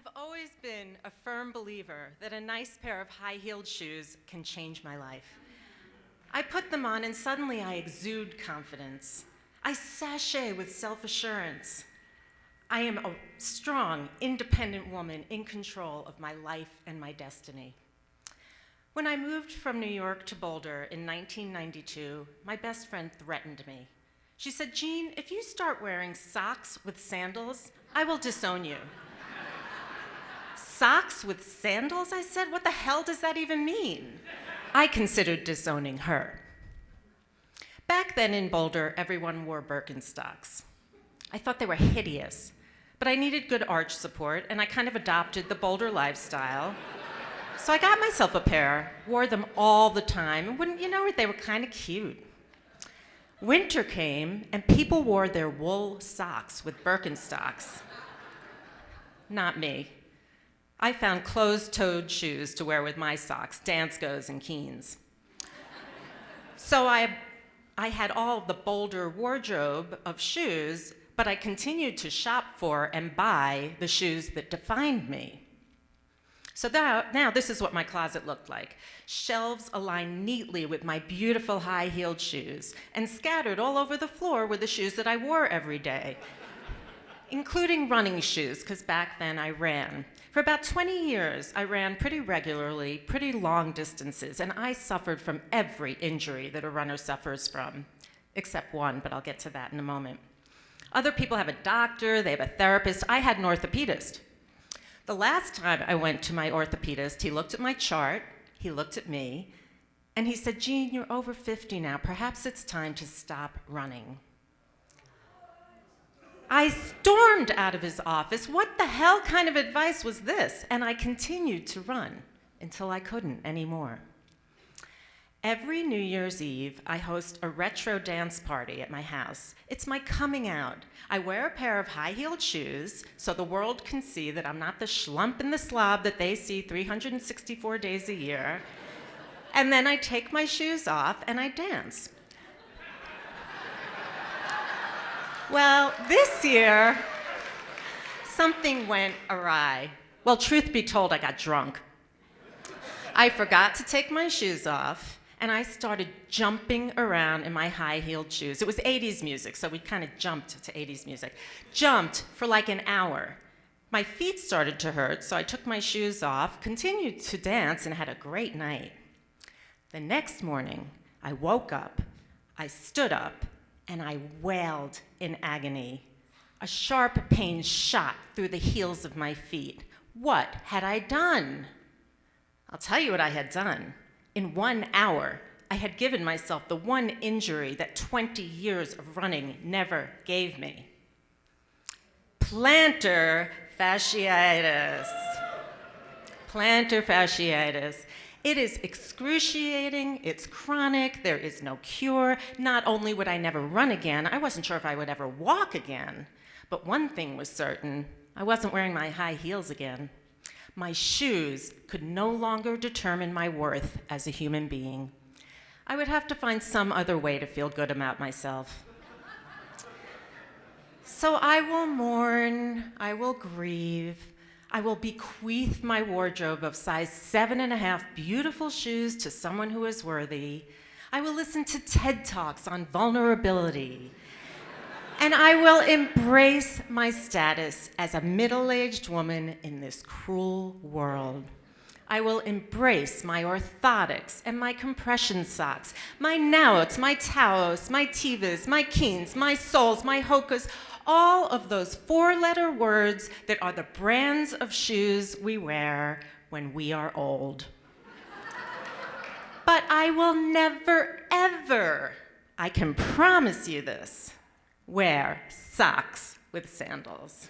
have always been a firm believer that a nice pair of high-heeled shoes can change my life. I put them on and suddenly I exude confidence. I sashay with self-assurance. I am a strong, independent woman in control of my life and my destiny. When I moved from New York to Boulder in 1992, my best friend threatened me. She said, "Jean, if you start wearing socks with sandals, I will disown you." Socks with sandals, I said? What the hell does that even mean? I considered disowning her. Back then in Boulder, everyone wore Birkenstocks. I thought they were hideous, but I needed good arch support, and I kind of adopted the Boulder lifestyle. So I got myself a pair, wore them all the time, and wouldn't you know it, they were kind of cute. Winter came, and people wore their wool socks with Birkenstocks. Not me. I found closed-toed shoes to wear with my socks, Danskos and Keens. So I had all the Boulder wardrobe of shoes, but I continued to shop for and buy the shoes that defined me. So now this is what my closet looked like. Shelves aligned neatly with my beautiful high-heeled shoes, and scattered all over the floor were the shoes that I wore every day, including running shoes, because back then I ran. For about 20 years, I ran pretty regularly, pretty long distances, and I suffered from every injury that a runner suffers from, except one, but I'll get to that in a moment. Other people have a doctor, they have a therapist. I had an orthopedist. The last time I went to my orthopedist, he looked at my chart, he looked at me, and he said, "Jean, you're over 50 now. Perhaps it's time to stop running." I stormed out of his office. What the hell kind of advice was this? And I continued to run until I couldn't anymore. Every New Year's Eve, I host a retro dance party at my house. It's my coming out. I wear a pair of high-heeled shoes so the world can see that I'm not the schlump and the slob that they see 364 days a year. And then I take my shoes off and I dance. Well, this year, something went awry. Well, truth be told, I got drunk. I forgot to take my shoes off, and I started jumping around in my high-heeled shoes. It was 80s music, so we kind of jumped to 80s music. Jumped for like an hour. My feet started to hurt, so I took my shoes off, continued to dance, and had a great night. The next morning, I woke up, I stood up, and I wailed in agony. A sharp pain shot through the heels of my feet. What had I done? I'll tell you what I had done. In 1 hour, I had given myself the one injury that 20 years of running never gave me. Plantar fasciitis. Plantar fasciitis. It is excruciating, it's chronic, there is no cure. Not only would I never run again, I wasn't sure if I would ever walk again. But one thing was certain, I wasn't wearing my high heels again. My shoes could no longer determine my worth as a human being. I would have to find some other way to feel good about myself. So I will mourn, I will grieve, I will bequeath my wardrobe of size 7.5 beautiful shoes to someone who is worthy. I will listen to TED Talks on vulnerability. And I will embrace my status as a middle-aged woman in this cruel world. I will embrace my orthotics and my compression socks, my Nauts, my Taos, my Tevas, my Keens, my Soles, my Hokas, all of those 4-letter words that are the brands of shoes we wear when we are old. But I will never, ever, I can promise you this, wear socks with sandals.